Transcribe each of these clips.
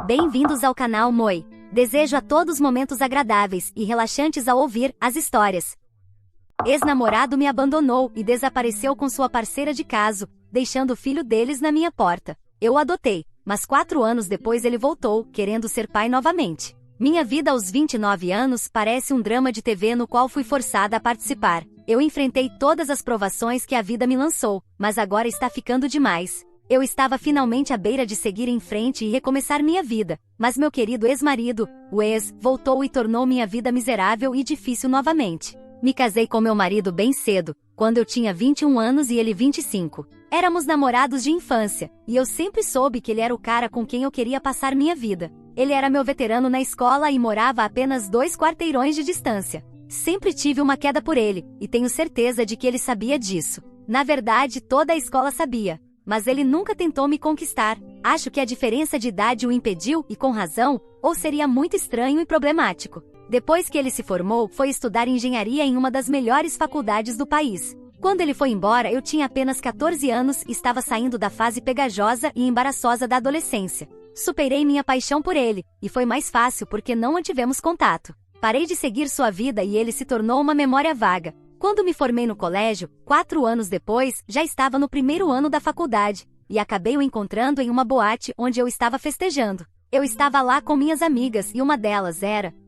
Bem-vindos ao canal Moi. Desejo a todos momentos agradáveis e relaxantes ao ouvir as histórias. Ex-namorado me abandonou e desapareceu com sua parceira de caso, deixando o filho deles na minha porta. Eu o adotei, mas 4 anos depois ele voltou, querendo ser pai novamente. Minha vida aos 29 anos parece um drama de TV no qual fui forçada a participar. Eu enfrentei todas as provações que a vida me lançou, mas agora está ficando demais. Eu estava finalmente à beira de seguir em frente e recomeçar minha vida, mas meu querido ex-marido, o ex, voltou e tornou minha vida miserável e difícil novamente. Me casei com meu marido bem cedo, quando eu tinha 21 anos e ele 25. Éramos namorados de infância, e eu sempre soube que ele era o cara com quem eu queria passar minha vida. Ele era meu veterano na escola e morava a apenas 2 quarteirões de distância. Sempre tive uma queda por ele, e tenho certeza de que ele sabia disso. Na verdade, toda a escola sabia. Mas ele nunca tentou me conquistar. Acho que a diferença de idade o impediu, e com razão, ou seria muito estranho e problemático. Depois que ele se formou, foi estudar engenharia em uma das melhores faculdades do país. Quando ele foi embora, eu tinha apenas 14 anos e estava saindo da fase pegajosa e embaraçosa da adolescência. Superei minha paixão por ele, e foi mais fácil porque não mantivemos contato. Parei de seguir sua vida e ele se tornou uma memória vaga. Quando me formei no colégio, 4 anos depois, já estava no primeiro ano da faculdade, e acabei o encontrando em uma boate onde eu estava festejando. Eu estava lá com minhas amigas e uma delas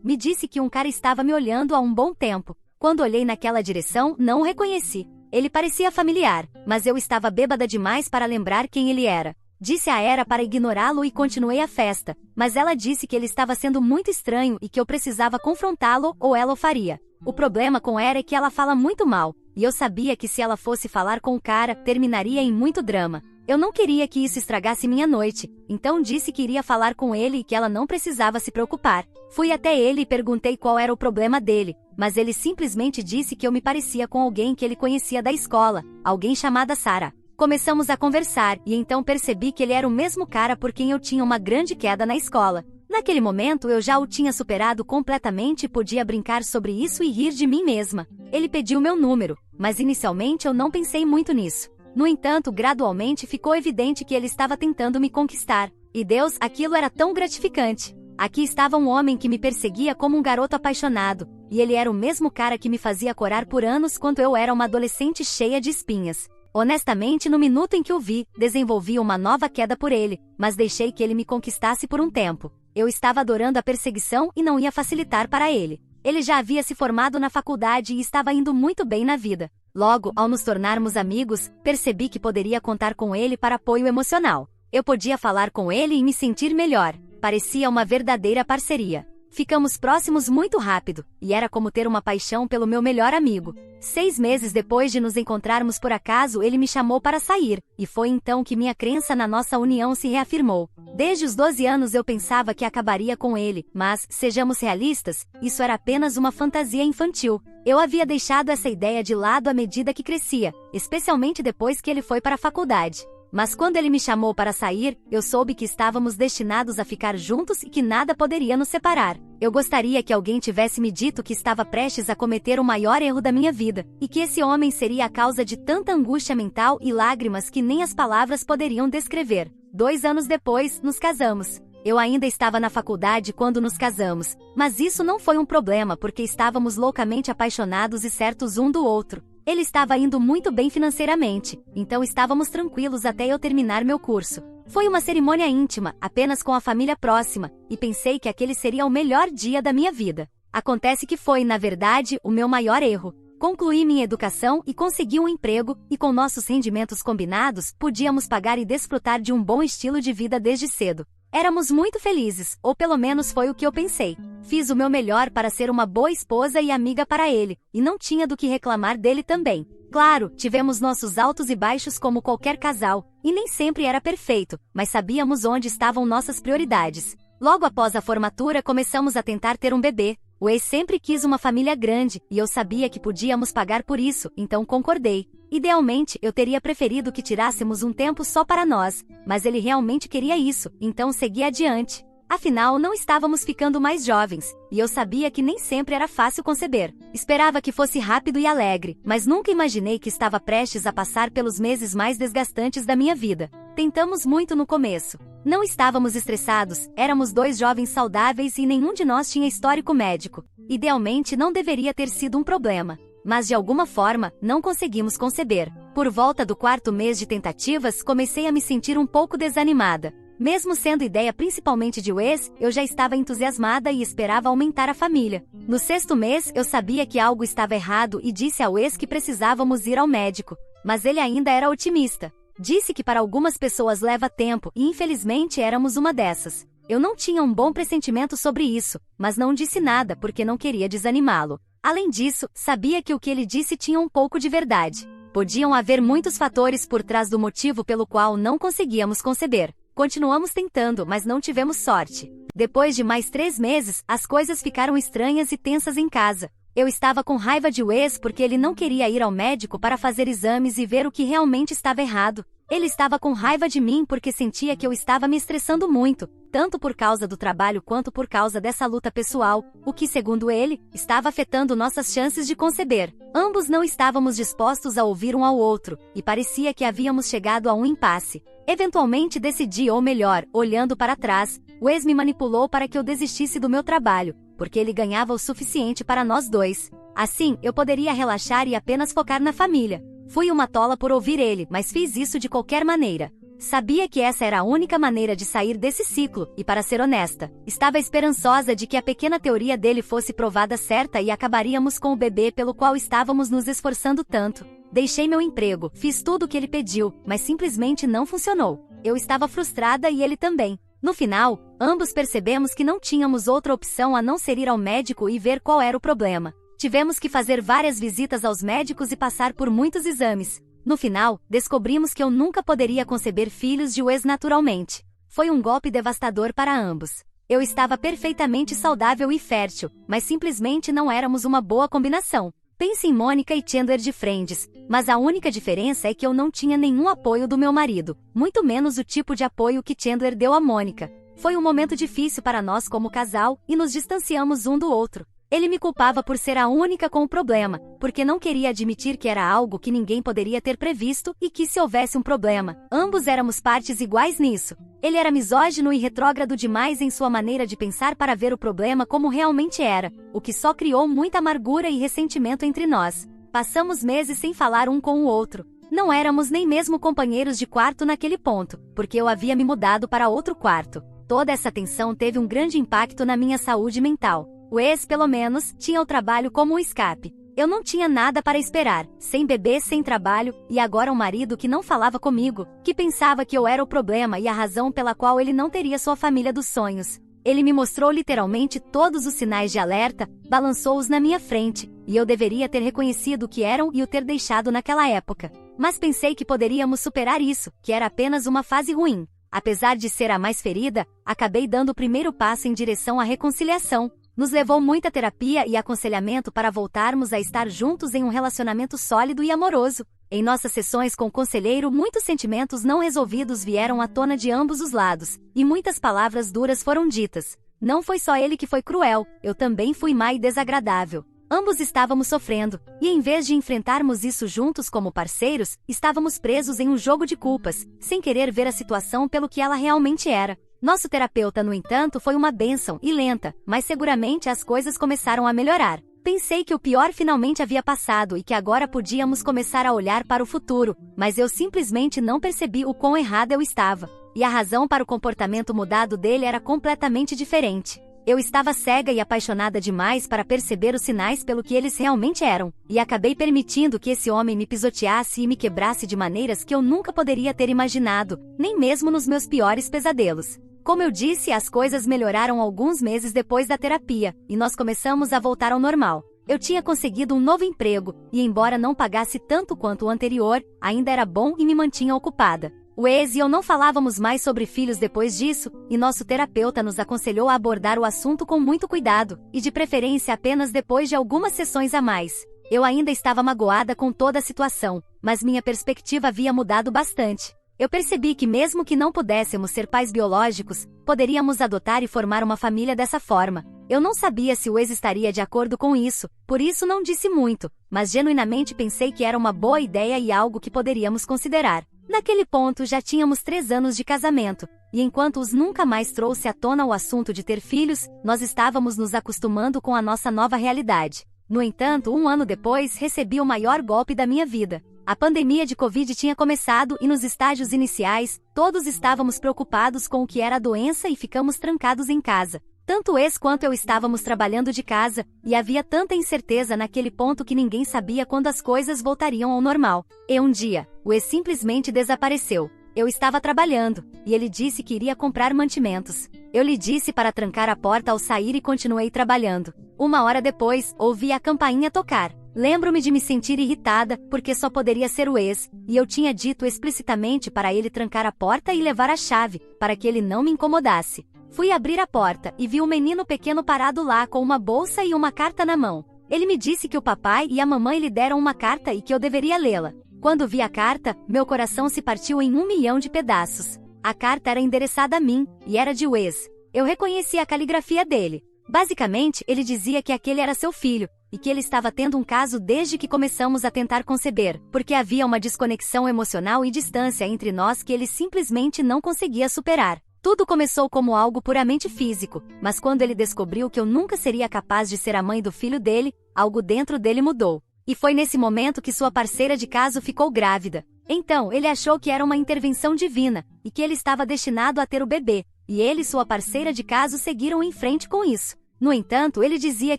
me disse que um cara estava me olhando há um bom tempo. Quando olhei naquela direção, não o reconheci. Ele parecia familiar, mas eu estava bêbada demais para lembrar quem ele era. Disse a Era para ignorá-lo e continuei a festa, mas ela disse que ele estava sendo muito estranho e que eu precisava confrontá-lo ou ela o faria. O problema com Era é que ela fala muito mal, e eu sabia que se ela fosse falar com o cara, terminaria em muito drama. Eu não queria que isso estragasse minha noite, então disse que iria falar com ele e que ela não precisava se preocupar. Fui até ele e perguntei qual era o problema dele, mas ele simplesmente disse que eu me parecia com alguém que ele conhecia da escola, alguém chamada Sarah. Começamos a conversar e então percebi que ele era o mesmo cara por quem eu tinha uma grande queda na escola. Naquele momento eu já o tinha superado completamente e podia brincar sobre isso e rir de mim mesma. Ele pediu meu número, mas inicialmente eu não pensei muito nisso. No entanto, gradualmente ficou evidente que ele estava tentando me conquistar. E Deus, aquilo era tão gratificante. Aqui estava um homem que me perseguia como um garoto apaixonado, e ele era o mesmo cara que me fazia corar por anos quando eu era uma adolescente cheia de espinhas. Honestamente, no minuto em que o vi, desenvolvi uma nova queda por ele, mas deixei que ele me conquistasse por um tempo. Eu estava adorando a perseguição e não ia facilitar para ele. Ele já havia se formado na faculdade e estava indo muito bem na vida. Logo, ao nos tornarmos amigos, percebi que poderia contar com ele para apoio emocional. Eu podia falar com ele e me sentir melhor. Parecia uma verdadeira parceria. Ficamos próximos muito rápido, e era como ter uma paixão pelo meu melhor amigo. 6 meses depois de nos encontrarmos por acaso, ele me chamou para sair, e foi então que minha crença na nossa união se reafirmou. Desde os 12 anos eu pensava que acabaria com ele, mas, sejamos realistas, isso era apenas uma fantasia infantil. Eu havia deixado essa ideia de lado à medida que crescia, especialmente depois que ele foi para a faculdade. Mas quando ele me chamou para sair, eu soube que estávamos destinados a ficar juntos e que nada poderia nos separar. Eu gostaria que alguém tivesse me dito que estava prestes a cometer o maior erro da minha vida, e que esse homem seria a causa de tanta angústia mental e lágrimas que nem as palavras poderiam descrever. 2 anos depois, nos casamos. Eu ainda estava na faculdade quando nos casamos, mas isso não foi um problema porque estávamos loucamente apaixonados e certos um do outro. Ele estava indo muito bem financeiramente, então estávamos tranquilos até eu terminar meu curso. Foi uma cerimônia íntima, apenas com a família próxima, e pensei que aquele seria o melhor dia da minha vida. Acontece que foi, na verdade, o meu maior erro. Concluí minha educação e consegui um emprego, e com nossos rendimentos combinados, podíamos pagar e desfrutar de um bom estilo de vida desde cedo. Éramos muito felizes, ou pelo menos foi o que eu pensei. Fiz o meu melhor para ser uma boa esposa e amiga para ele, e não tinha do que reclamar dele também. Claro, tivemos nossos altos e baixos como qualquer casal, e nem sempre era perfeito, mas sabíamos onde estavam nossas prioridades. Logo após a formatura começamos a tentar ter um bebê. O ex sempre quis uma família grande, e eu sabia que podíamos pagar por isso, então concordei. Idealmente, eu teria preferido que tirássemos um tempo só para nós, mas ele realmente queria isso, então segui adiante. Afinal, não estávamos ficando mais jovens, e eu sabia que nem sempre era fácil conceber. Esperava que fosse rápido e alegre, mas nunca imaginei que estava prestes a passar pelos meses mais desgastantes da minha vida. Tentamos muito no começo. Não estávamos estressados, éramos dois jovens saudáveis e nenhum de nós tinha histórico médico. Idealmente não deveria ter sido um problema. Mas de alguma forma, não conseguimos conceber. Por volta do 4º mês de tentativas, comecei a me sentir um pouco desanimada. Mesmo sendo ideia principalmente de Wes, eu já estava entusiasmada e esperava aumentar a família. No 6º mês, eu sabia que algo estava errado e disse a Wes que precisávamos ir ao médico. Mas ele ainda era otimista. Disse que para algumas pessoas leva tempo e infelizmente éramos uma dessas. Eu não tinha um bom pressentimento sobre isso, mas não disse nada porque não queria desanimá-lo. Além disso, sabia que o que ele disse tinha um pouco de verdade. Podiam haver muitos fatores por trás do motivo pelo qual não conseguíamos conceber. Continuamos tentando, mas não tivemos sorte. Depois de mais 3 meses, as coisas ficaram estranhas e tensas em casa. Eu estava com raiva de Wes porque ele não queria ir ao médico para fazer exames e ver o que realmente estava errado. Ele estava com raiva de mim porque sentia que eu estava me estressando muito, tanto por causa do trabalho quanto por causa dessa luta pessoal, o que, segundo ele, estava afetando nossas chances de conceber. Ambos não estávamos dispostos a ouvir um ao outro, e parecia que havíamos chegado a um impasse. Eventualmente decidi, ou melhor, olhando para trás, Wes me manipulou para que eu desistisse do meu trabalho, porque ele ganhava o suficiente para nós dois. Assim, eu poderia relaxar e apenas focar na família. Fui uma tola por ouvir ele, mas fiz isso de qualquer maneira. Sabia que essa era a única maneira de sair desse ciclo, e para ser honesta, estava esperançosa de que a pequena teoria dele fosse provada certa e acabaríamos com o bebê pelo qual estávamos nos esforçando tanto. Deixei meu emprego, fiz tudo o que ele pediu, mas simplesmente não funcionou. Eu estava frustrada e ele também. No final, ambos percebemos que não tínhamos outra opção a não ser ir ao médico e ver qual era o problema. Tivemos que fazer várias visitas aos médicos e passar por muitos exames. No final, descobrimos que eu nunca poderia conceber filhos de Wes naturalmente. Foi um golpe devastador para ambos. Eu estava perfeitamente saudável e fértil, mas simplesmente não éramos uma boa combinação. Pense em Mônica e Chandler de Friends, mas a única diferença é que eu não tinha nenhum apoio do meu marido, muito menos o tipo de apoio que Chandler deu a Mônica. Foi um momento difícil para nós como casal e nos distanciamos um do outro. Ele me culpava por ser a única com o problema, porque não queria admitir que era algo que ninguém poderia ter previsto e que se houvesse um problema, ambos éramos partes iguais nisso. Ele era misógino e retrógrado demais em sua maneira de pensar para ver o problema como realmente era, o que só criou muita amargura e ressentimento entre nós. Passamos meses sem falar um com o outro. Não éramos nem mesmo companheiros de quarto naquele ponto, porque eu havia me mudado para outro quarto. Toda essa tensão teve um grande impacto na minha saúde mental. Wes, pelo menos, tinha o trabalho como um escape. Eu não tinha nada para esperar, sem bebê, sem trabalho, e agora um marido que não falava comigo, que pensava que eu era o problema e a razão pela qual ele não teria sua família dos sonhos. Ele me mostrou literalmente todos os sinais de alerta, balançou-os na minha frente, e eu deveria ter reconhecido o que eram e o ter deixado naquela época. Mas pensei que poderíamos superar isso, que era apenas uma fase ruim. Apesar de ser a mais ferida, acabei dando o primeiro passo em direção à reconciliação. Nos levou muita terapia e aconselhamento para voltarmos a estar juntos em um relacionamento sólido e amoroso. Em nossas sessões com o conselheiro, muitos sentimentos não resolvidos vieram à tona de ambos os lados, e muitas palavras duras foram ditas. Não foi só ele que foi cruel, eu também fui má e desagradável. Ambos estávamos sofrendo, e em vez de enfrentarmos isso juntos como parceiros, estávamos presos em um jogo de culpas, sem querer ver a situação pelo que ela realmente era. Nosso terapeuta, no entanto, foi uma bênção e lenta, mas seguramente as coisas começaram a melhorar. Pensei que o pior finalmente havia passado e que agora podíamos começar a olhar para o futuro, mas eu simplesmente não percebi o quão errada eu estava. E a razão para o comportamento mudado dele era completamente diferente. Eu estava cega e apaixonada demais para perceber os sinais pelo que eles realmente eram, e acabei permitindo que esse homem me pisoteasse e me quebrasse de maneiras que eu nunca poderia ter imaginado, nem mesmo nos meus piores pesadelos. Como eu disse, as coisas melhoraram alguns meses depois da terapia, e nós começamos a voltar ao normal. Eu tinha conseguido um novo emprego, e embora não pagasse tanto quanto o anterior, ainda era bom e me mantinha ocupada. Wes e eu não falávamos mais sobre filhos depois disso, e nosso terapeuta nos aconselhou a abordar o assunto com muito cuidado, e de preferência apenas depois de algumas sessões a mais. Eu ainda estava magoada com toda a situação, mas minha perspectiva havia mudado bastante. Eu percebi que mesmo que não pudéssemos ser pais biológicos, poderíamos adotar e formar uma família dessa forma. Eu não sabia se o ex estaria de acordo com isso, por isso não disse muito, mas genuinamente pensei que era uma boa ideia e algo que poderíamos considerar. Naquele ponto já tínhamos 3 anos de casamento, e enquanto os nunca mais trouxe à tona o assunto de ter filhos, nós estávamos nos acostumando com a nossa nova realidade. No entanto, 1 ano depois, recebi o maior golpe da minha vida. A pandemia de Covid tinha começado e nos estágios iniciais, todos estávamos preocupados com o que era a doença e ficamos trancados em casa. Tanto o ex quanto eu estávamos trabalhando de casa, e havia tanta incerteza naquele ponto que ninguém sabia quando as coisas voltariam ao normal. E um dia, o ex simplesmente desapareceu. Eu estava trabalhando, e ele disse que iria comprar mantimentos. Eu lhe disse para trancar a porta ao sair e continuei trabalhando. 1 hora depois, ouvi a campainha tocar. Lembro-me de me sentir irritada, porque só poderia ser o ex, e eu tinha dito explicitamente para ele trancar a porta e levar a chave, para que ele não me incomodasse. Fui abrir a porta e vi um menino pequeno parado lá com uma bolsa e uma carta na mão. Ele me disse que o papai e a mamãe lhe deram uma carta e que eu deveria lê-la. Quando vi a carta, meu coração se partiu em 1 milhão de pedaços. A carta era endereçada a mim, e era de Wes. Eu reconheci a caligrafia dele. Basicamente, ele dizia que aquele era seu filho, e que ele estava tendo um caso desde que começamos a tentar conceber, porque havia uma desconexão emocional e distância entre nós que ele simplesmente não conseguia superar. Tudo começou como algo puramente físico, mas quando ele descobriu que eu nunca seria capaz de ser a mãe do filho dele, algo dentro dele mudou. E foi nesse momento que sua parceira de caso ficou grávida. Então, ele achou que era uma intervenção divina, e que ele estava destinado a ter o bebê, e ele e sua parceira de caso seguiram em frente com isso. No entanto, ele dizia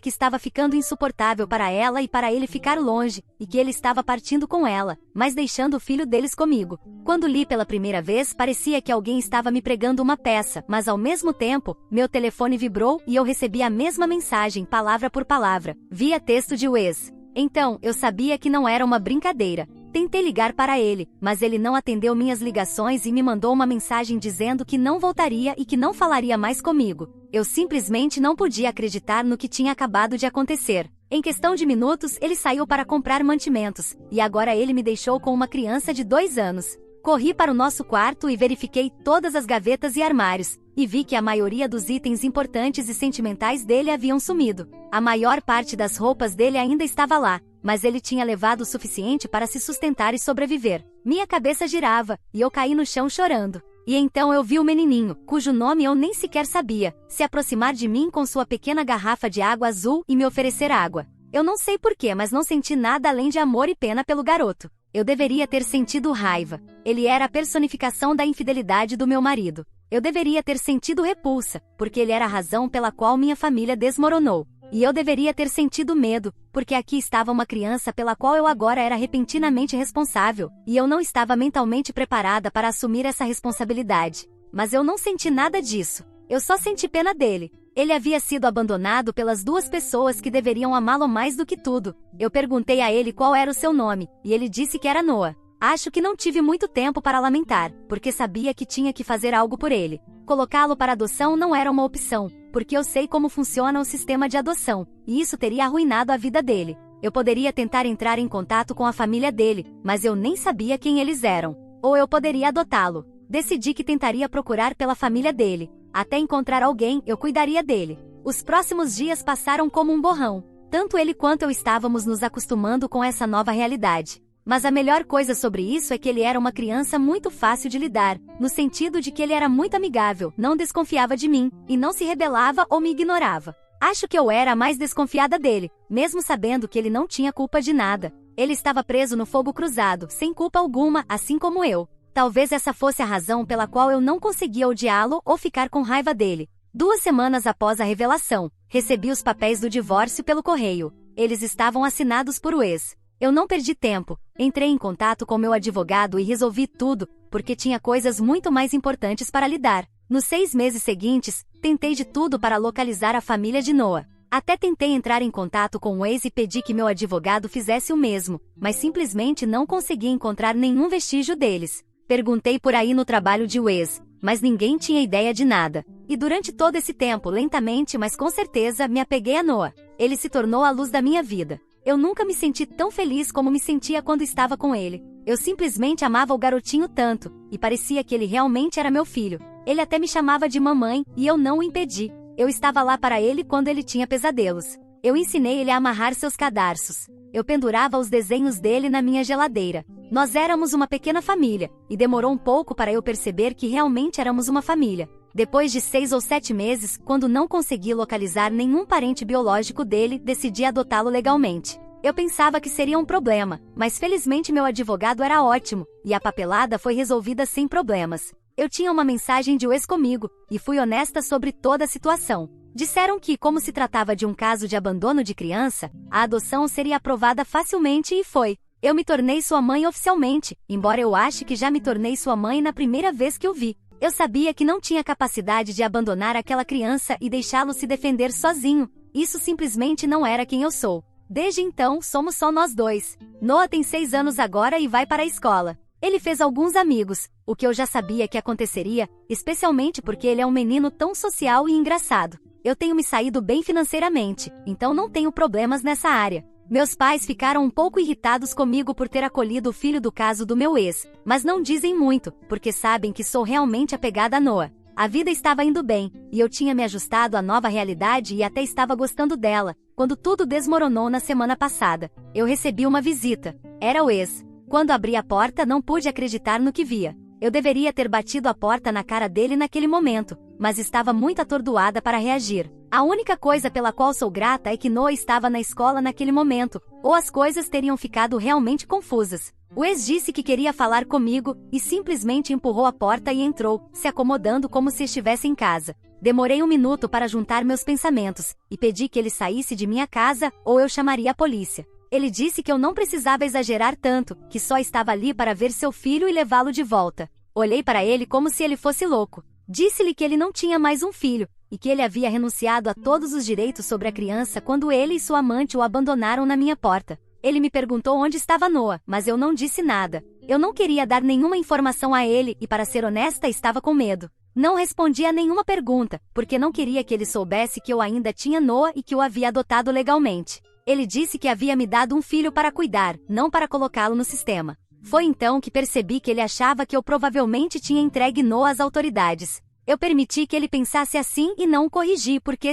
que estava ficando insuportável para ela e para ele ficar longe, e que ele estava partindo com ela, mas deixando o filho deles comigo. Quando li pela primeira vez, parecia que alguém estava me pregando uma peça, mas ao mesmo tempo, meu telefone vibrou e eu recebi a mesma mensagem, palavra por palavra, via texto de Wes. Então, eu sabia que não era uma brincadeira. Tentei ligar para ele, mas ele não atendeu minhas ligações e me mandou uma mensagem dizendo que não voltaria e que não falaria mais comigo. Eu simplesmente não podia acreditar no que tinha acabado de acontecer. Em questão de minutos, ele saiu para comprar mantimentos, e agora ele me deixou com uma criança de 2 anos. Corri para o nosso quarto e verifiquei todas as gavetas e armários, e vi que a maioria dos itens importantes e sentimentais dele haviam sumido. A maior parte das roupas dele ainda estava lá, mas ele tinha levado o suficiente para se sustentar e sobreviver. Minha cabeça girava, e eu caí no chão chorando. E então eu vi o menininho, cujo nome eu nem sequer sabia, se aproximar de mim com sua pequena garrafa de água azul e me oferecer água. Eu não sei porquê, mas não senti nada além de amor e pena pelo garoto. Eu deveria ter sentido raiva. Ele era a personificação da infidelidade do meu marido. Eu deveria ter sentido repulsa, porque ele era a razão pela qual minha família desmoronou. E eu deveria ter sentido medo, porque aqui estava uma criança pela qual eu agora era repentinamente responsável, e eu não estava mentalmente preparada para assumir essa responsabilidade. Mas eu não senti nada disso. Eu só senti pena dele. Ele havia sido abandonado pelas 2 pessoas que deveriam amá-lo mais do que tudo. Eu perguntei a ele qual era o seu nome, e ele disse que era Noah. Acho que não tive muito tempo para lamentar, porque sabia que tinha que fazer algo por ele. Colocá-lo para adoção não era uma opção, porque eu sei como funciona o sistema de adoção, e isso teria arruinado a vida dele. Eu poderia tentar entrar em contato com a família dele, mas eu nem sabia quem eles eram. Ou eu poderia adotá-lo. Decidi que tentaria procurar pela família dele. Até encontrar alguém, eu cuidaria dele. Os próximos dias passaram como um borrão. Tanto ele quanto eu estávamos nos acostumando com essa nova realidade. Mas a melhor coisa sobre isso é que ele era uma criança muito fácil de lidar, no sentido de que ele era muito amigável, não desconfiava de mim, e não se rebelava ou me ignorava. Acho que eu era a mais desconfiada dele, mesmo sabendo que ele não tinha culpa de nada. Ele estava preso no fogo cruzado, sem culpa alguma, assim como eu. Talvez essa fosse a razão pela qual eu não conseguia odiá-lo ou ficar com raiva dele. 2 semanas após a revelação, recebi os papéis do divórcio pelo correio. Eles estavam assinados por Wes. Eu não perdi tempo, entrei em contato com meu advogado e resolvi tudo, porque tinha coisas muito mais importantes para lidar. Nos 6 meses seguintes, tentei de tudo para localizar a família de Noah. Até tentei entrar em contato com o ex e pedi que meu advogado fizesse o mesmo, mas simplesmente não consegui encontrar nenhum vestígio deles. Perguntei por aí no trabalho de Wes, mas ninguém tinha ideia de nada. E durante todo esse tempo, lentamente mas com certeza, me apeguei a Noah. Ele se tornou a luz da minha vida. Eu nunca me senti tão feliz como me sentia quando estava com ele. Eu simplesmente amava o garotinho tanto, e parecia que ele realmente era meu filho. Ele até me chamava de mamãe, e eu não o impedi. Eu estava lá para ele quando ele tinha pesadelos. Eu ensinei ele a amarrar seus cadarços. Eu pendurava os desenhos dele na minha geladeira. Nós éramos uma pequena família, e demorou um pouco para eu perceber que realmente éramos uma família. Depois de 6 ou 7 meses, quando não consegui localizar nenhum parente biológico dele, decidi adotá-lo legalmente. Eu pensava que seria um problema, mas felizmente meu advogado era ótimo, e a papelada foi resolvida sem problemas. Eu tinha uma mensagem de ex comigo, e fui honesta sobre toda a situação. Disseram que, como se tratava de um caso de abandono de criança, a adoção seria aprovada facilmente e foi. Eu me tornei sua mãe oficialmente, embora eu ache que já me tornei sua mãe na primeira vez que o vi. Eu sabia que não tinha capacidade de abandonar aquela criança e deixá-lo se defender sozinho. Isso simplesmente não era quem eu sou. Desde então, somos só nós dois. Noah tem 6 anos agora e vai para a escola. Ele fez alguns amigos, o que eu já sabia que aconteceria, especialmente porque ele é um menino tão social e engraçado. Eu tenho me saído bem financeiramente, então não tenho problemas nessa área. Meus pais ficaram um pouco irritados comigo por ter acolhido o filho do caso do meu ex, mas não dizem muito, porque sabem que sou realmente apegada a Noah. A vida estava indo bem, e eu tinha me ajustado à nova realidade e até estava gostando dela, quando tudo desmoronou na semana passada. Eu recebi uma visita. Era o ex. Quando abri a porta, não pude acreditar no que via. Eu deveria ter batido a porta na cara dele naquele momento, mas estava muito atordoada para reagir. A única coisa pela qual sou grata é que Noah estava na escola naquele momento, ou as coisas teriam ficado realmente confusas. O ex disse que queria falar comigo, e simplesmente empurrou a porta e entrou, se acomodando como se estivesse em casa. Demorei um minuto para juntar meus pensamentos, e pedi que ele saísse de minha casa, ou eu chamaria a polícia. Ele disse que eu não precisava exagerar tanto, que só estava ali para ver seu filho e levá-lo de volta. Olhei para ele como se ele fosse louco. Disse-lhe que ele não tinha mais um filho, e que ele havia renunciado a todos os direitos sobre a criança quando ele e sua amante o abandonaram na minha porta. Ele me perguntou onde estava Noah, mas eu não disse nada. Eu não queria dar nenhuma informação a ele e, para ser honesta, estava com medo. Não respondi a nenhuma pergunta, porque não queria que ele soubesse que eu ainda tinha Noah e que o havia adotado legalmente. Ele disse que havia me dado um filho para cuidar, não para colocá-lo no sistema. Foi então que percebi que ele achava que eu provavelmente tinha entregue Noah às autoridades. Eu permiti que ele pensasse assim e não o corrigi porque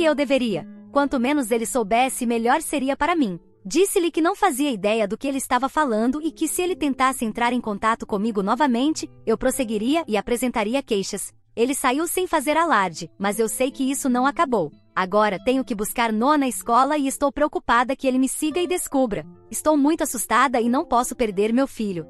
eu deveria. Quanto menos ele soubesse, melhor seria para mim. Disse-lhe que não fazia ideia do que ele estava falando e que se ele tentasse entrar em contato comigo novamente, eu prosseguiria e apresentaria queixas. Ele saiu sem fazer alarde, mas eu sei que isso não acabou. Agora tenho que buscar Noah na escola e estou preocupada que ele me siga e descubra. Estou muito assustada e não posso perder meu filho.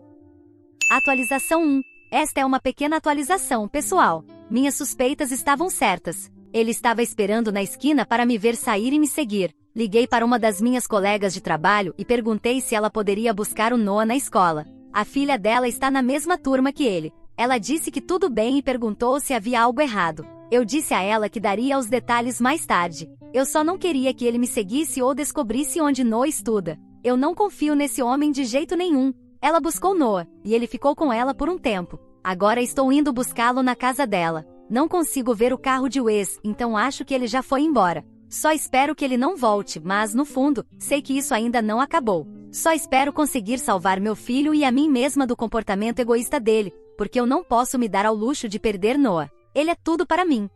Atualização 1. Esta é uma pequena atualização, pessoal. Minhas suspeitas estavam certas. Ele estava esperando na esquina para me ver sair e me seguir. Liguei para uma das minhas colegas de trabalho e perguntei se ela poderia buscar o Noah na escola. A filha dela está na mesma turma que ele. Ela disse que tudo bem e perguntou se havia algo errado. Eu disse a ela que daria os detalhes mais tarde. Eu só não queria que ele me seguisse ou descobrisse onde Noah estuda. Eu não confio nesse homem de jeito nenhum. Ela buscou Noah, e ele ficou com ela por um tempo. Agora estou indo buscá-lo na casa dela. Não consigo ver o carro de Wes, então acho que ele já foi embora. Só espero que ele não volte, mas no fundo, sei que isso ainda não acabou. Só espero conseguir salvar meu filho e a mim mesma do comportamento egoísta dele, porque eu não posso me dar ao luxo de perder Noah. Ele é tudo para mim.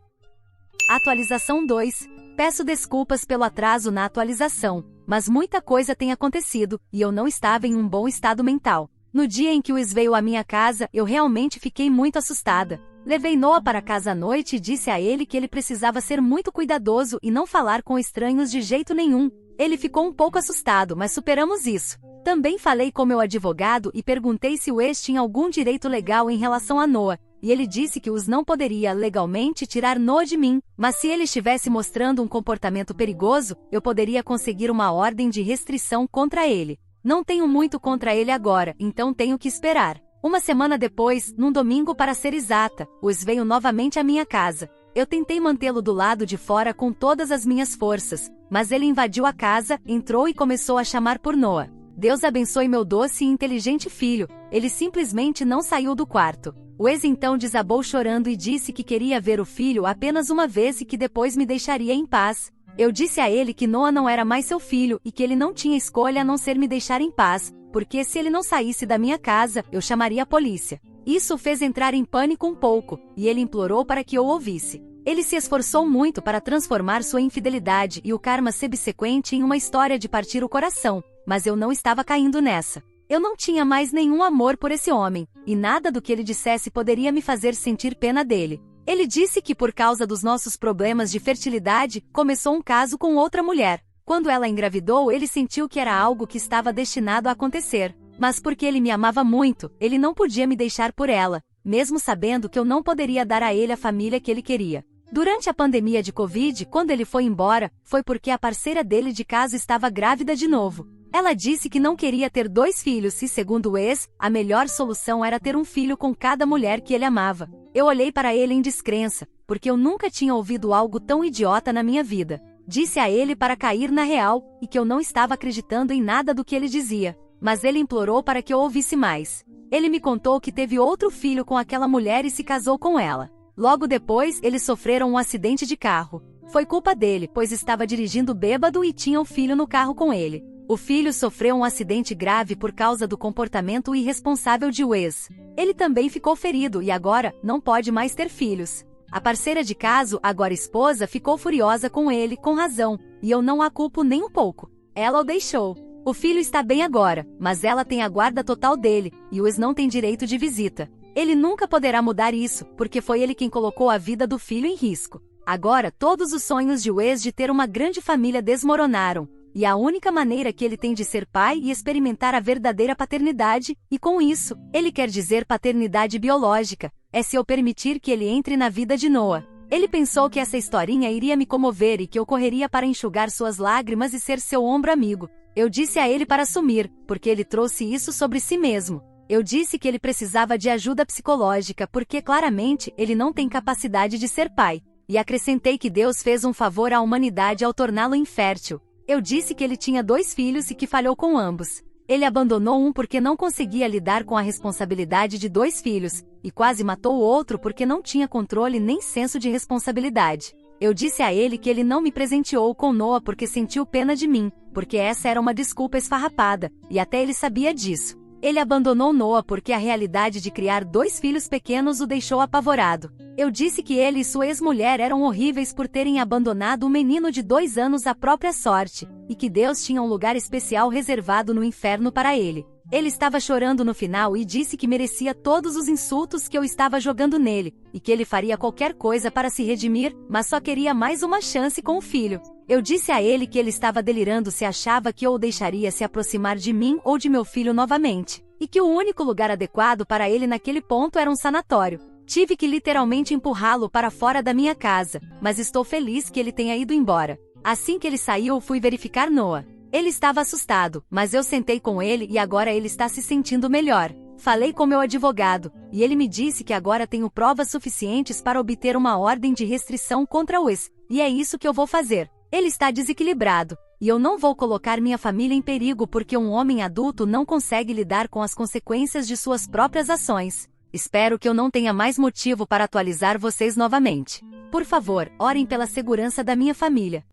Atualização 2. Peço desculpas pelo atraso na atualização, mas muita coisa tem acontecido, e eu não estava em um bom estado mental. No dia em que Wes veio à minha casa, eu realmente fiquei muito assustada. Levei Noah para casa à noite e disse a ele que ele precisava ser muito cuidadoso e não falar com estranhos de jeito nenhum. Ele ficou um pouco assustado, mas superamos isso. Também falei com meu advogado e perguntei se Wes tinha algum direito legal em relação a Noah, e ele disse que Wes não poderia legalmente tirar Noah de mim, mas se ele estivesse mostrando um comportamento perigoso, eu poderia conseguir uma ordem de restrição contra ele. Não tenho muito contra ele agora, então tenho que esperar. Uma semana depois, num domingo para ser exata, Wes veio novamente à minha casa. Eu tentei mantê-lo do lado de fora com todas as minhas forças, mas ele invadiu a casa, entrou e começou a chamar por Noah. Deus abençoe meu doce e inteligente filho, ele simplesmente não saiu do quarto. Wes então desabou chorando e disse que queria ver o filho apenas uma vez e que depois me deixaria em paz. Eu disse a ele que Noah não era mais seu filho e que ele não tinha escolha a não ser me deixar em paz, porque se ele não saísse da minha casa, eu chamaria a polícia. Isso o fez entrar em pânico um pouco, e ele implorou para que eu ouvisse. Ele se esforçou muito para transformar sua infidelidade e o karma subsequente em uma história de partir o coração, mas eu não estava caindo nessa. Eu não tinha mais nenhum amor por esse homem, e nada do que ele dissesse poderia me fazer sentir pena dele. Ele disse que por causa dos nossos problemas de fertilidade, começou um caso com outra mulher. Quando ela engravidou, ele sentiu que era algo que estava destinado a acontecer. Mas porque ele me amava muito, ele não podia me deixar por ela, mesmo sabendo que eu não poderia dar a ele a família que ele queria. Durante a pandemia de Covid, quando ele foi embora, foi porque a parceira dele de casa estava grávida de novo. Ela disse que não queria ter 2 filhos e, segundo o ex, a melhor solução era ter um filho com cada mulher que ele amava. Eu olhei para ele em descrença, porque eu nunca tinha ouvido algo tão idiota na minha vida. Disse a ele para cair na real, e que eu não estava acreditando em nada do que ele dizia. Mas ele implorou para que eu ouvisse mais. Ele me contou que teve outro filho com aquela mulher e se casou com ela. Logo depois, eles sofreram um acidente de carro. Foi culpa dele, pois estava dirigindo bêbado e tinha um filho no carro com ele. O filho sofreu um acidente grave por causa do comportamento irresponsável de Wes. Ele também ficou ferido e agora não pode mais ter filhos. A parceira de caso, agora esposa, ficou furiosa com ele, com razão, e eu não a culpo nem um pouco. Ela o deixou. O filho está bem agora, mas ela tem a guarda total dele, e Wes não tem direito de visita. Ele nunca poderá mudar isso, porque foi ele quem colocou a vida do filho em risco. Agora, todos os sonhos de Wes de ter uma grande família desmoronaram. E a única maneira que ele tem de ser pai e experimentar a verdadeira paternidade, e com isso, ele quer dizer paternidade biológica, é se eu permitir que ele entre na vida de Noah. Ele pensou que essa historinha iria me comover e que eu correria para enxugar suas lágrimas e ser seu ombro amigo. Eu disse a ele para assumir, porque ele trouxe isso sobre si mesmo. Eu disse que ele precisava de ajuda psicológica porque claramente ele não tem capacidade de ser pai. E acrescentei que Deus fez um favor à humanidade ao torná-lo infértil. Eu disse que ele tinha 2 filhos e que falhou com ambos. Ele abandonou um porque não conseguia lidar com a responsabilidade de 2 filhos, e quase matou o outro porque não tinha controle nem senso de responsabilidade. Eu disse a ele que ele não me presenteou com Noah porque sentiu pena de mim, porque essa era uma desculpa esfarrapada, e até ele sabia disso. Ele abandonou Noah porque a realidade de criar 2 filhos pequenos o deixou apavorado. Eu disse que ele e sua ex-mulher eram horríveis por terem abandonado o menino de 2 anos à própria sorte, e que Deus tinha um lugar especial reservado no inferno para ele. Ele estava chorando no final e disse que merecia todos os insultos que eu estava jogando nele, e que ele faria qualquer coisa para se redimir, mas só queria mais uma chance com o filho. Eu disse a ele que ele estava delirando se achava que eu o deixaria se aproximar de mim ou de meu filho novamente, e que o único lugar adequado para ele naquele ponto era um sanatório. Tive que literalmente empurrá-lo para fora da minha casa, mas estou feliz que ele tenha ido embora. Assim que ele saiu, fui verificar Noah. Ele estava assustado, mas eu sentei com ele e agora ele está se sentindo melhor. Falei com meu advogado, e ele me disse que agora tenho provas suficientes para obter uma ordem de restrição contra Wes, e é isso que eu vou fazer. Ele está desequilibrado, e eu não vou colocar minha família em perigo porque um homem adulto não consegue lidar com as consequências de suas próprias ações. Espero que eu não tenha mais motivo para atualizar vocês novamente. Por favor, orem pela segurança da minha família.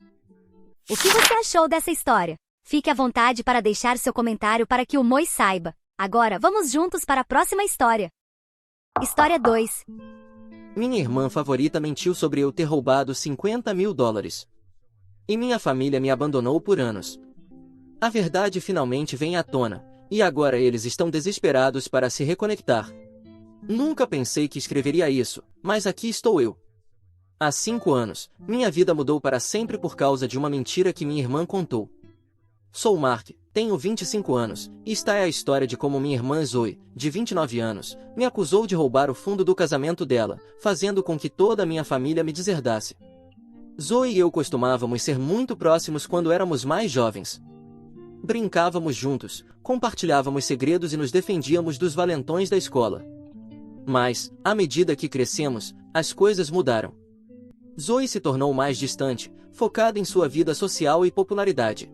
O que você achou dessa história? Fique à vontade para deixar seu comentário para que o Moi saiba. Agora, vamos juntos para a próxima história. História 2. Minha irmã favorita mentiu sobre eu ter roubado $50.000. E minha família me abandonou por anos. A verdade finalmente vem à tona, e agora eles estão desesperados para se reconectar. Nunca pensei que escreveria isso, mas aqui estou eu. Há 5 anos, minha vida mudou para sempre por causa de uma mentira que minha irmã contou. Sou Mark, tenho 25 anos, e esta é a história de como minha irmã Zoe, de 29 anos, me acusou de roubar o fundo do casamento dela, fazendo com que toda a minha família me deserdasse. Zoe e eu costumávamos ser muito próximos quando éramos mais jovens. Brincávamos juntos, compartilhávamos segredos e nos defendíamos dos valentões da escola. Mas, à medida que crescemos, as coisas mudaram. Zoe se tornou mais distante, focada em sua vida social e popularidade.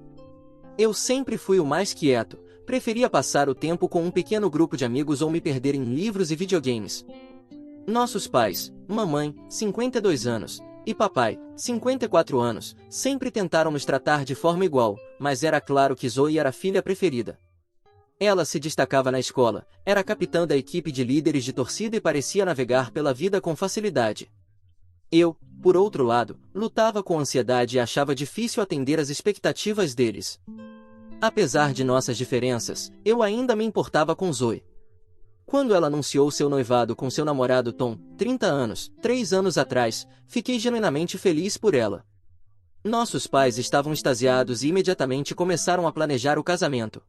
Eu sempre fui o mais quieto, preferia passar o tempo com um pequeno grupo de amigos ou me perder em livros e videogames. Nossos pais, mamãe, 52 anos, e papai, 54 anos, sempre tentaram nos tratar de forma igual, mas era claro que Zoe era a filha preferida. Ela se destacava na escola, era capitã da equipe de líderes de torcida e parecia navegar pela vida com facilidade. Eu, por outro lado, lutava com ansiedade e achava difícil atender às expectativas deles. Apesar de nossas diferenças, eu ainda me importava com Zoe. Quando ela anunciou seu noivado com seu namorado Tom, 30 anos, 3 anos atrás, fiquei genuinamente feliz por ela. Nossos pais estavam extasiados e imediatamente começaram a planejar o casamento.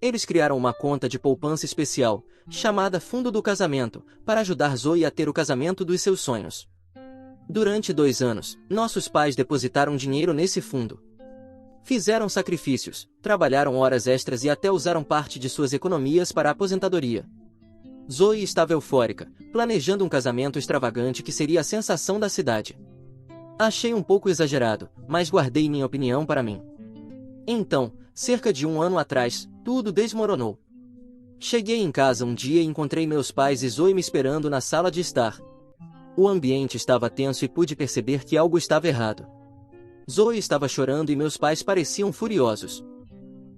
Eles criaram uma conta de poupança especial, chamada Fundo do Casamento, para ajudar Zoe a ter o casamento dos seus sonhos. Durante 2 anos, nossos pais depositaram dinheiro nesse fundo. Fizeram sacrifícios, trabalharam horas extras e até usaram parte de suas economias para a aposentadoria. Zoe estava eufórica, planejando um casamento extravagante que seria a sensação da cidade. Achei um pouco exagerado, mas guardei minha opinião para mim. Então, cerca de 1 ano atrás, tudo desmoronou. Cheguei em casa um dia e encontrei meus pais e Zoe me esperando na sala de estar. O ambiente estava tenso e pude perceber que algo estava errado. Zoe estava chorando e meus pais pareciam furiosos.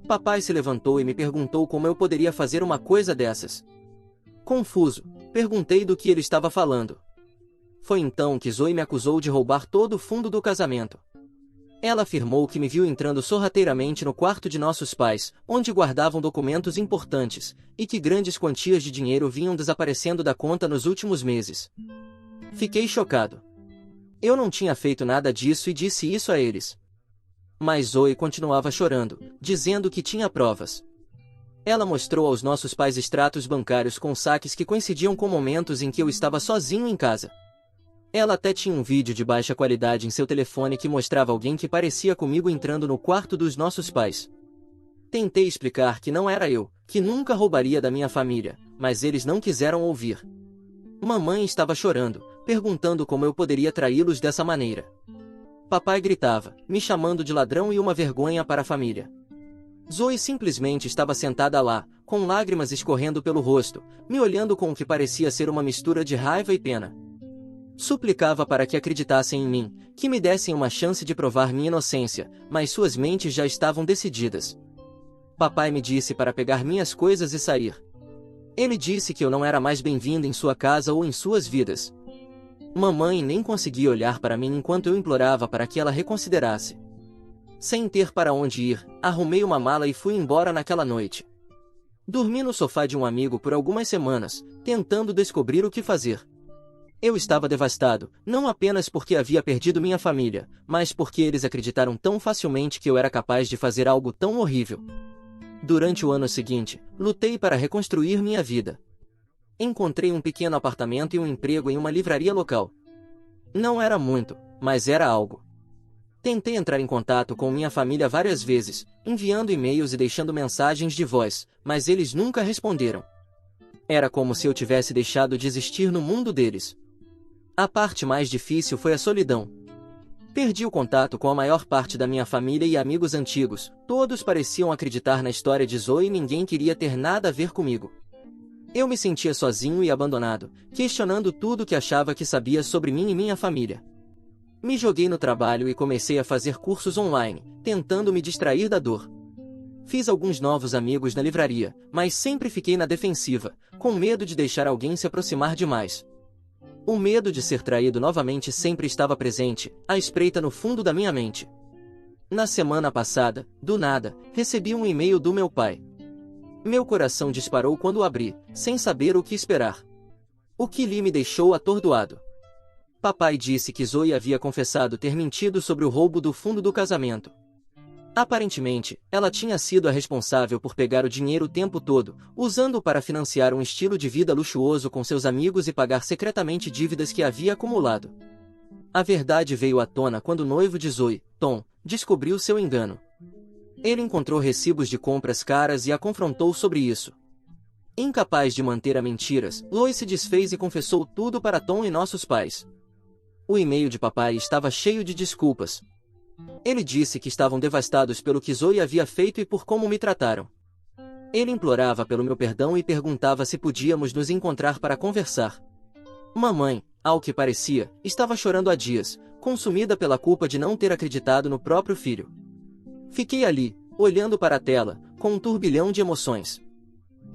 Papai se levantou e me perguntou como eu poderia fazer uma coisa dessas. Confuso, perguntei do que ele estava falando. Foi então que Zoe me acusou de roubar todo o fundo do casamento. Ela afirmou que me viu entrando sorrateiramente no quarto de nossos pais, onde guardavam documentos importantes, e que grandes quantias de dinheiro vinham desaparecendo da conta nos últimos meses. Fiquei chocado. Eu não tinha feito nada disso e disse isso a eles. Mas Zoe continuava chorando, dizendo que tinha provas. Ela mostrou aos nossos pais extratos bancários com saques que coincidiam com momentos em que eu estava sozinho em casa. Ela até tinha um vídeo de baixa qualidade em seu telefone que mostrava alguém que parecia comigo entrando no quarto dos nossos pais. Tentei explicar que não era eu, que nunca roubaria da minha família, mas eles não quiseram ouvir. Mamãe estava chorando, perguntando como eu poderia traí-los dessa maneira. Papai gritava, me chamando de ladrão e uma vergonha para a família. Zoe simplesmente estava sentada lá, com lágrimas escorrendo pelo rosto, me olhando com o que parecia ser uma mistura de raiva e pena. Suplicava para que acreditassem em mim, que me dessem uma chance de provar minha inocência, mas suas mentes já estavam decididas. Papai me disse para pegar minhas coisas e sair. Ele disse que eu não era mais bem-vinda em sua casa ou em suas vidas. Mamãe nem conseguia olhar para mim enquanto eu implorava para que ela reconsiderasse. Sem ter para onde ir, arrumei uma mala e fui embora naquela noite. Dormi no sofá de um amigo por algumas semanas, tentando descobrir o que fazer. Eu estava devastado, não apenas porque havia perdido minha família, mas porque eles acreditaram tão facilmente que eu era capaz de fazer algo tão horrível. Durante o ano seguinte, lutei para reconstruir minha vida. Encontrei um pequeno apartamento e um emprego em uma livraria local. Não era muito, mas era algo. Tentei entrar em contato com minha família várias vezes, enviando e-mails e deixando mensagens de voz, mas eles nunca responderam. Era como se eu tivesse deixado de existir no mundo deles. A parte mais difícil foi a solidão. Perdi o contato com a maior parte da minha família e amigos antigos, todos pareciam acreditar na história de Zoe e ninguém queria ter nada a ver comigo. Eu me sentia sozinho e abandonado, questionando tudo que achava que sabia sobre mim e minha família. Me joguei no trabalho e comecei a fazer cursos online, tentando me distrair da dor. Fiz alguns novos amigos na livraria, mas sempre fiquei na defensiva, com medo de deixar alguém se aproximar demais. O medo de ser traído novamente sempre estava presente, à espreita no fundo da minha mente. Na semana passada, do nada, recebi um e-mail do meu pai. Meu coração disparou quando o abri, sem saber o que esperar. O que li me deixou atordoado. Papai disse que Zoe havia confessado ter mentido sobre o roubo do fundo do casamento. Aparentemente, ela tinha sido a responsável por pegar o dinheiro o tempo todo, usando-o para financiar um estilo de vida luxuoso com seus amigos e pagar secretamente dívidas que havia acumulado. A verdade veio à tona quando o noivo de Zoe, Tom, descobriu seu engano. Ele encontrou recibos de compras caras e a confrontou sobre isso. Incapaz de manter a mentiras, Zoe se desfez e confessou tudo para Tom e nossos pais. O e-mail de papai estava cheio de desculpas. Ele disse que estavam devastados pelo que Zoe havia feito e por como me trataram. Ele implorava pelo meu perdão e perguntava se podíamos nos encontrar para conversar. Mamãe, ao que parecia, estava chorando há dias, consumida pela culpa de não ter acreditado no próprio filho. Fiquei ali, olhando para a tela, com um turbilhão de emoções.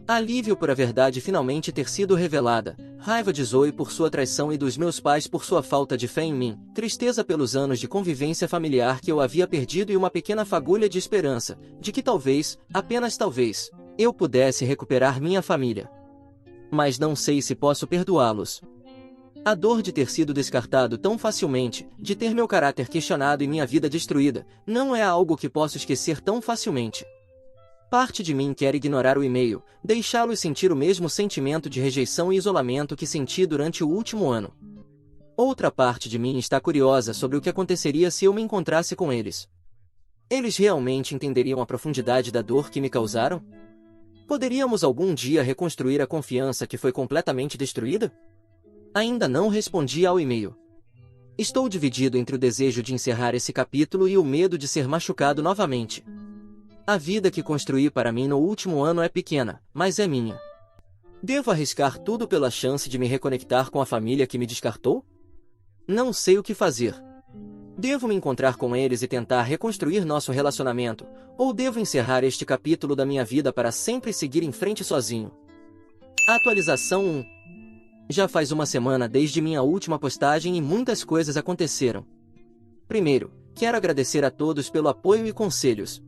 Alívio por a verdade finalmente ter sido revelada, raiva de Zoe por sua traição e dos meus pais por sua falta de fé em mim, tristeza pelos anos de convivência familiar que eu havia perdido e uma pequena fagulha de esperança, de que talvez, apenas talvez, eu pudesse recuperar minha família. Mas não sei se posso perdoá-los. A dor de ter sido descartado tão facilmente, de ter meu caráter questionado e minha vida destruída, não é algo que posso esquecer tão facilmente. Parte de mim quer ignorar o e-mail, deixá-los sentir o mesmo sentimento de rejeição e isolamento que senti durante o último ano. Outra parte de mim está curiosa sobre o que aconteceria se eu me encontrasse com eles. Eles realmente entenderiam a profundidade da dor que me causaram? Poderíamos algum dia reconstruir a confiança que foi completamente destruída? Ainda não respondi ao e-mail. Estou dividido entre o desejo de encerrar esse capítulo e o medo de ser machucado novamente. A vida que construí para mim no último ano é pequena, mas é minha. Devo arriscar tudo pela chance de me reconectar com a família que me descartou? Não sei o que fazer. Devo me encontrar com eles e tentar reconstruir nosso relacionamento, ou devo encerrar este capítulo da minha vida para sempre seguir em frente sozinho? Atualização 1. Já faz uma semana desde minha última postagem e muitas coisas aconteceram. Primeiro, quero agradecer a todos pelo apoio e conselhos.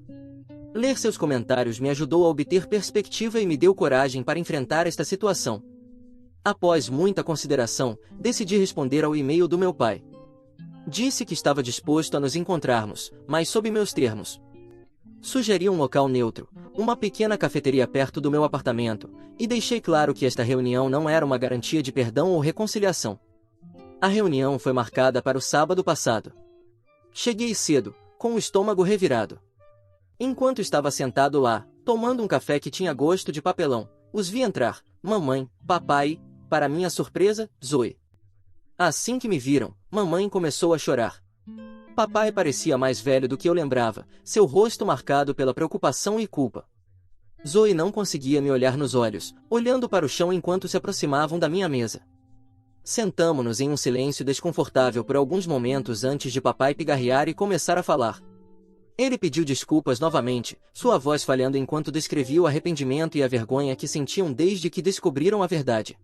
Ler seus comentários me ajudou a obter perspectiva e me deu coragem para enfrentar esta situação. Após muita consideração, decidi responder ao e-mail do meu pai. Disse que estava disposto a nos encontrarmos, mas sob meus termos. Sugeri um local neutro, uma pequena cafeteria perto do meu apartamento, e deixei claro que esta reunião não era uma garantia de perdão ou reconciliação. A reunião foi marcada para o sábado passado. Cheguei cedo, com o estômago revirado. Enquanto estava sentado lá, tomando um café que tinha gosto de papelão, os vi entrar, mamãe, papai e, para minha surpresa, Zoe. Assim que me viram, mamãe começou a chorar. Papai parecia mais velho do que eu lembrava, seu rosto marcado pela preocupação e culpa. Zoe não conseguia me olhar nos olhos, olhando para o chão enquanto se aproximavam da minha mesa. Sentamo-nos em um silêncio desconfortável por alguns momentos antes de papai pigarrear e começar a falar. Ele pediu desculpas novamente, sua voz falhando enquanto descrevia o arrependimento e a vergonha que sentiam desde que descobriram a verdade.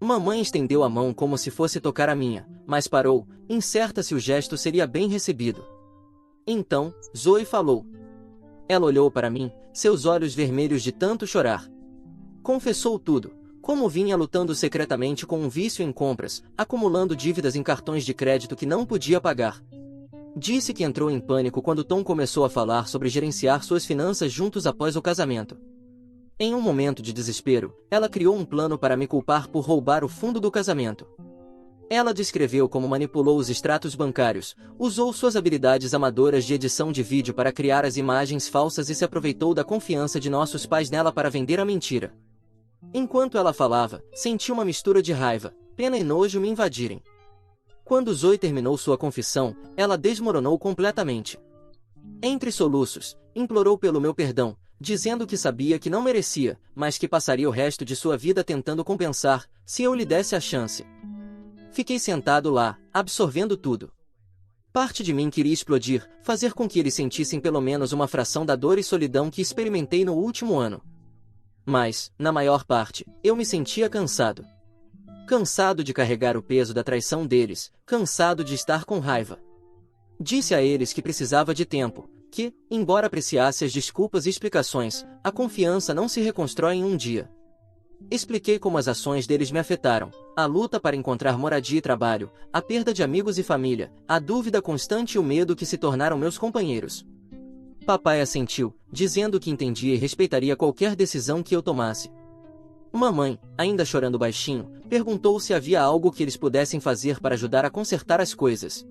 Mamãe estendeu a mão como se fosse tocar a minha, mas parou, incerta se o gesto seria bem recebido. Então, Zoe falou. Ela olhou para mim, seus olhos vermelhos de tanto chorar. Confessou tudo, como vinha lutando secretamente com um vício em compras, acumulando dívidas em cartões de crédito que não podia pagar. Disse que entrou em pânico quando Tom começou a falar sobre gerenciar suas finanças juntos após o casamento. Em um momento de desespero, ela criou um plano para me culpar por roubar o fundo do casamento. Ela descreveu como manipulou os extratos bancários, usou suas habilidades amadoras de edição de vídeo para criar as imagens falsas e se aproveitou da confiança de nossos pais nela para vender a mentira. Enquanto ela falava, senti uma mistura de raiva, pena e nojo me invadirem. Quando Zoe terminou sua confissão, ela desmoronou completamente. Entre soluços, implorou pelo meu perdão, dizendo que sabia que não merecia, mas que passaria o resto de sua vida tentando compensar, se eu lhe desse a chance. Fiquei sentado lá, absorvendo tudo. Parte de mim queria explodir, fazer com que eles sentissem pelo menos uma fração da dor e solidão que experimentei no último ano. Mas, na maior parte, eu me sentia cansado. Cansado de carregar o peso da traição deles, cansado de estar com raiva. Disse a eles que precisava de tempo, que, embora apreciasse as desculpas e explicações, a confiança não se reconstrói em um dia. Expliquei como as ações deles me afetaram, a luta para encontrar moradia e trabalho, a perda de amigos e família, a dúvida constante e o medo que se tornaram meus companheiros. Papai assentiu, dizendo que entendia e respeitaria qualquer decisão que eu tomasse. Mamãe, ainda chorando baixinho, perguntou se havia algo que eles pudessem fazer para ajudar a consertar as coisas.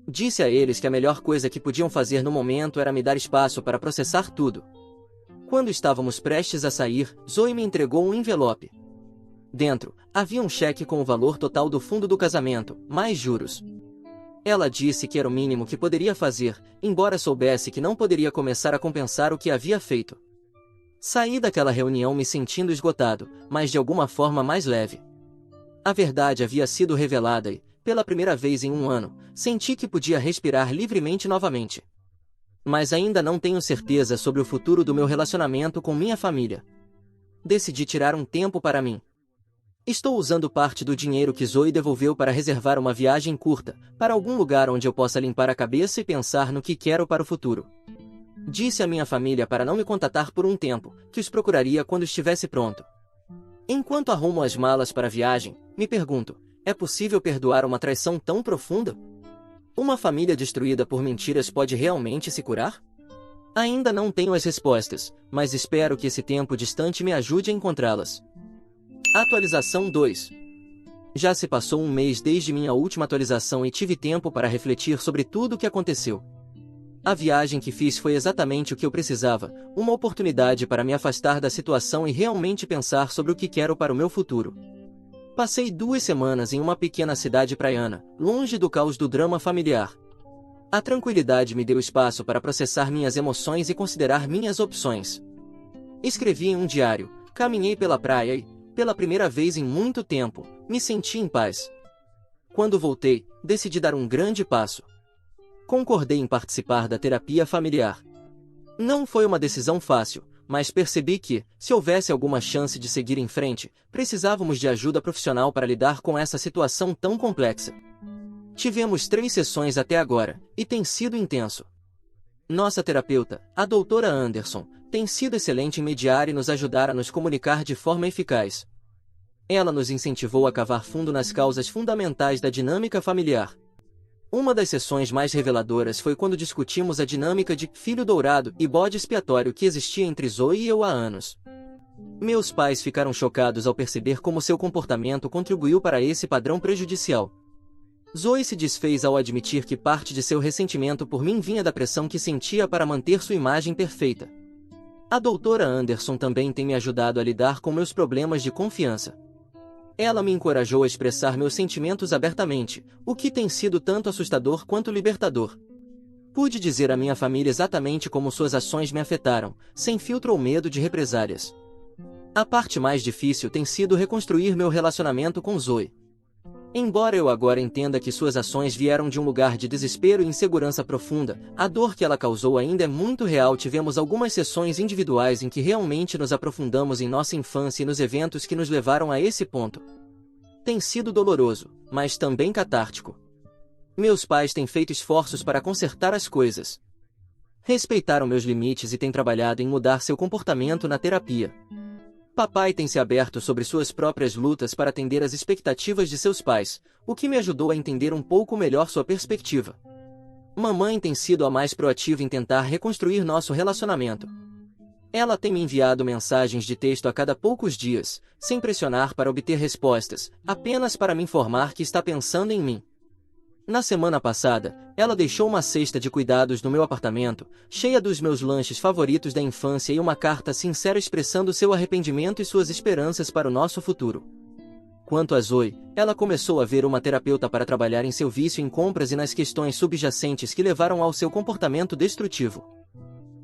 Disse a eles que a melhor coisa que podiam fazer no momento era me dar espaço para processar tudo. Quando estávamos prestes a sair, Zoe me entregou um envelope. Dentro, havia um cheque com o valor total do fundo do casamento, mais juros. Ela disse que era o mínimo que poderia fazer, embora soubesse que não poderia começar a compensar o que havia feito. Saí daquela reunião me sentindo esgotado, mas de alguma forma mais leve. A verdade havia sido revelada e, pela primeira vez em um ano, senti que podia respirar livremente novamente. Mas ainda não tenho certeza sobre o futuro do meu relacionamento com minha família. Decidi tirar um tempo para mim. Estou usando parte do dinheiro que Zoe devolveu para reservar uma viagem curta, para algum lugar onde eu possa limpar a cabeça e pensar no que quero para o futuro. Disse à minha família para não me contatar por um tempo, que os procuraria quando estivesse pronto. Enquanto arrumo as malas para a viagem, me pergunto, é possível perdoar uma traição tão profunda? Uma família destruída por mentiras pode realmente se curar? Ainda não tenho as respostas, mas espero que esse tempo distante me ajude a encontrá-las. Atualização 2. Já se passou um mês desde minha última atualização e tive tempo para refletir sobre tudo o que aconteceu. A viagem que fiz foi exatamente o que eu precisava, uma oportunidade para me afastar da situação e realmente pensar sobre o que quero para o meu futuro. Passei 2 semanas em uma pequena cidade praiana, longe do caos do drama familiar. A tranquilidade me deu espaço para processar minhas emoções e considerar minhas opções. Escrevi em um diário, caminhei pela praia e, pela primeira vez em muito tempo, me senti em paz. Quando voltei, decidi dar um grande passo. Concordei em participar da terapia familiar. Não foi uma decisão fácil, mas percebi que, se houvesse alguma chance de seguir em frente, precisávamos de ajuda profissional para lidar com essa situação tão complexa. Tivemos 3 sessões até agora, e tem sido intenso. Nossa terapeuta, a doutora Anderson, tem sido excelente em mediar e nos ajudar a nos comunicar de forma eficaz. Ela nos incentivou a cavar fundo nas causas fundamentais da dinâmica familiar. Uma das sessões mais reveladoras foi quando discutimos a dinâmica de filho dourado e bode expiatório que existia entre Zoe e eu há anos. Meus pais ficaram chocados ao perceber como seu comportamento contribuiu para esse padrão prejudicial. Zoe se desfez ao admitir que parte de seu ressentimento por mim vinha da pressão que sentia para manter sua imagem perfeita. A doutora Anderson também tem me ajudado a lidar com meus problemas de confiança. Ela me encorajou a expressar meus sentimentos abertamente, o que tem sido tanto assustador quanto libertador. Pude dizer à minha família exatamente como suas ações me afetaram, sem filtro ou medo de represálias. A parte mais difícil tem sido reconstruir meu relacionamento com Zoe. Embora eu agora entenda que suas ações vieram de um lugar de desespero e insegurança profunda, a dor que ela causou ainda é muito real. Tivemos algumas sessões individuais em que realmente nos aprofundamos em nossa infância e nos eventos que nos levaram a esse ponto. Tem sido doloroso, mas também catártico. Meus pais têm feito esforços para consertar as coisas. Respeitaram meus limites e têm trabalhado em mudar seu comportamento na terapia. Papai tem se aberto sobre suas próprias lutas para atender às expectativas de seus pais, o que me ajudou a entender um pouco melhor sua perspectiva. Mamãe tem sido a mais proativa em tentar reconstruir nosso relacionamento. Ela tem me enviado mensagens de texto a cada poucos dias, sem pressionar para obter respostas, apenas para me informar que está pensando em mim. Na semana passada, ela deixou uma cesta de cuidados no meu apartamento, cheia dos meus lanches favoritos da infância e uma carta sincera expressando seu arrependimento e suas esperanças para o nosso futuro. Quanto a Zoe, ela começou a ver uma terapeuta para trabalhar em seu vício em compras e nas questões subjacentes que levaram ao seu comportamento destrutivo.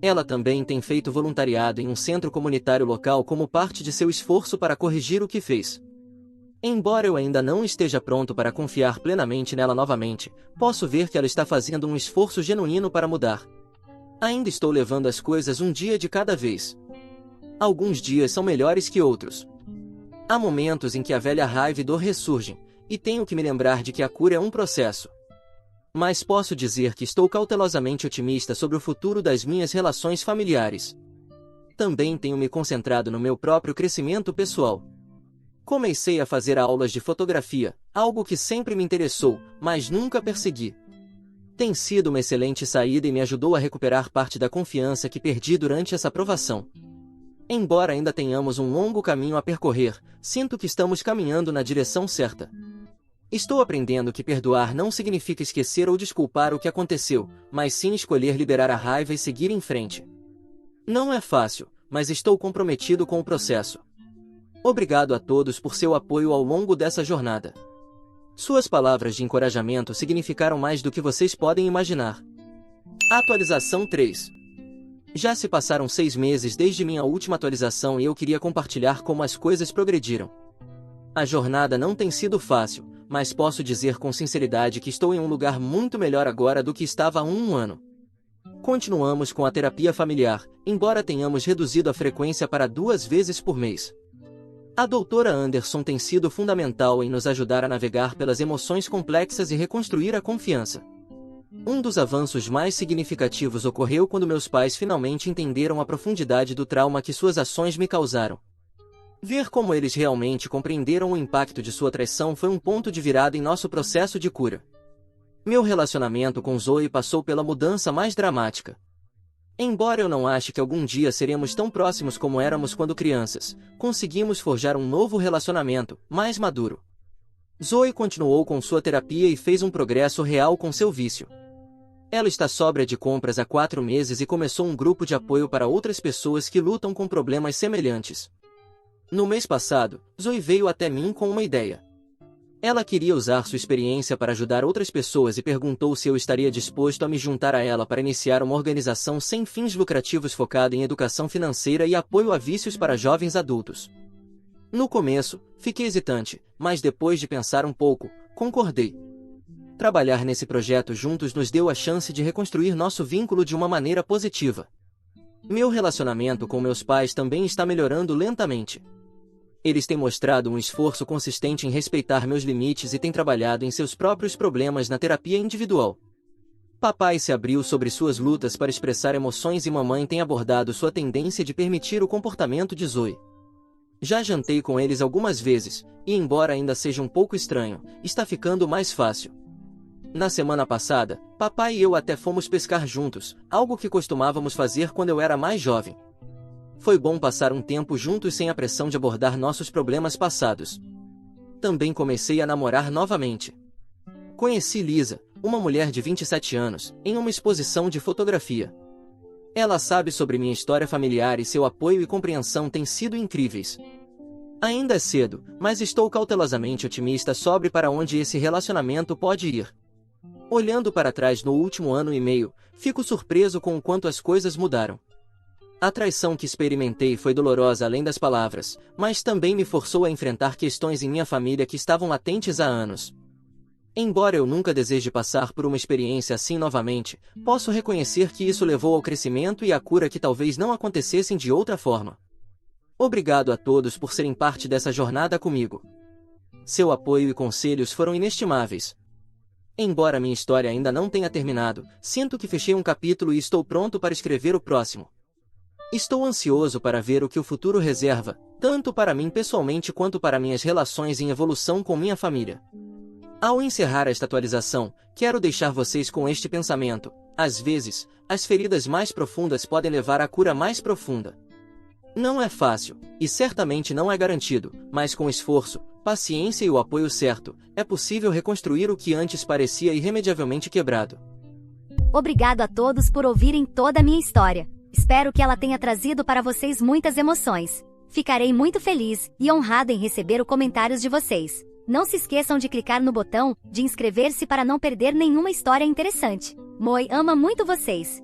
Ela também tem feito voluntariado em um centro comunitário local como parte de seu esforço para corrigir o que fez. Embora eu ainda não esteja pronto para confiar plenamente nela novamente, posso ver que ela está fazendo um esforço genuíno para mudar. Ainda estou levando as coisas um dia de cada vez. Alguns dias são melhores que outros. Há momentos em que a velha raiva e dor ressurgem, e tenho que me lembrar de que a cura é um processo. Mas posso dizer que estou cautelosamente otimista sobre o futuro das minhas relações familiares. Também tenho me concentrado no meu próprio crescimento pessoal. Comecei a fazer aulas de fotografia, algo que sempre me interessou, mas nunca persegui. Tem sido uma excelente saída e me ajudou a recuperar parte da confiança que perdi durante essa provação. Embora ainda tenhamos um longo caminho a percorrer, sinto que estamos caminhando na direção certa. Estou aprendendo que perdoar não significa esquecer ou desculpar o que aconteceu, mas sim escolher liberar a raiva e seguir em frente. Não é fácil, mas estou comprometido com o processo. Obrigado a todos por seu apoio ao longo dessa jornada. Suas palavras de encorajamento significaram mais do que vocês podem imaginar. Atualização 3. Já se passaram 6 meses desde minha última atualização e eu queria compartilhar como as coisas progrediram. A jornada não tem sido fácil, mas posso dizer com sinceridade que estou em um lugar muito melhor agora do que estava há um ano. Continuamos com a terapia familiar, embora tenhamos reduzido a frequência para 2 vezes por mês. A doutora Anderson tem sido fundamental em nos ajudar a navegar pelas emoções complexas e reconstruir a confiança. Um dos avanços mais significativos ocorreu quando meus pais finalmente entenderam a profundidade do trauma que suas ações me causaram. Ver como eles realmente compreenderam o impacto de sua traição foi um ponto de virada em nosso processo de cura. Meu relacionamento com Zoe passou pela mudança mais dramática. Embora eu não ache que algum dia seremos tão próximos como éramos quando crianças, conseguimos forjar um novo relacionamento, mais maduro. Zoe continuou com sua terapia e fez um progresso real com seu vício. Ela está sóbria de compras há 4 meses e começou um grupo de apoio para outras pessoas que lutam com problemas semelhantes. No mês passado, Zoe veio até mim com uma ideia. Ela queria usar sua experiência para ajudar outras pessoas e perguntou se eu estaria disposto a me juntar a ela para iniciar uma organização sem fins lucrativos focada em educação financeira e apoio a vícios para jovens adultos. No começo, fiquei hesitante, mas depois de pensar um pouco, concordei. Trabalhar nesse projeto juntos nos deu a chance de reconstruir nosso vínculo de uma maneira positiva. Meu relacionamento com meus pais também está melhorando lentamente. Eles têm mostrado um esforço consistente em respeitar meus limites e têm trabalhado em seus próprios problemas na terapia individual. Papai se abriu sobre suas lutas para expressar emoções e mamãe tem abordado sua tendência de permitir o comportamento de Zoe. Já jantei com eles algumas vezes, e embora ainda seja um pouco estranho, está ficando mais fácil. Na semana passada, papai e eu até fomos pescar juntos, algo que costumávamos fazer quando eu era mais jovem. Foi bom passar um tempo juntos sem a pressão de abordar nossos problemas passados. Também comecei a namorar novamente. Conheci Lisa, uma mulher de 27 anos, em uma exposição de fotografia. Ela sabe sobre minha história familiar e seu apoio e compreensão têm sido incríveis. Ainda é cedo, mas estou cautelosamente otimista sobre para onde esse relacionamento pode ir. Olhando para trás no último ano e meio, fico surpreso com o quanto as coisas mudaram. A traição que experimentei foi dolorosa além das palavras, mas também me forçou a enfrentar questões em minha família que estavam latentes há anos. Embora eu nunca deseje passar por uma experiência assim novamente, posso reconhecer que isso levou ao crescimento e à cura que talvez não acontecessem de outra forma. Obrigado a todos por serem parte dessa jornada comigo. Seu apoio e conselhos foram inestimáveis. Embora minha história ainda não tenha terminado, sinto que fechei um capítulo e estou pronto para escrever o próximo. Estou ansioso para ver o que o futuro reserva, tanto para mim pessoalmente quanto para minhas relações em evolução com minha família. Ao encerrar esta atualização, quero deixar vocês com este pensamento: às vezes, as feridas mais profundas podem levar à cura mais profunda. Não é fácil, e certamente não é garantido, mas com esforço, paciência e o apoio certo, é possível reconstruir o que antes parecia irremediavelmente quebrado. Obrigado a todos por ouvirem toda a minha história. Espero que ela tenha trazido para vocês muitas emoções. Ficarei muito feliz e honrado em receber os comentários de vocês. Não se esqueçam de clicar no botão de inscrever-se para não perder nenhuma história interessante. Moi ama muito vocês.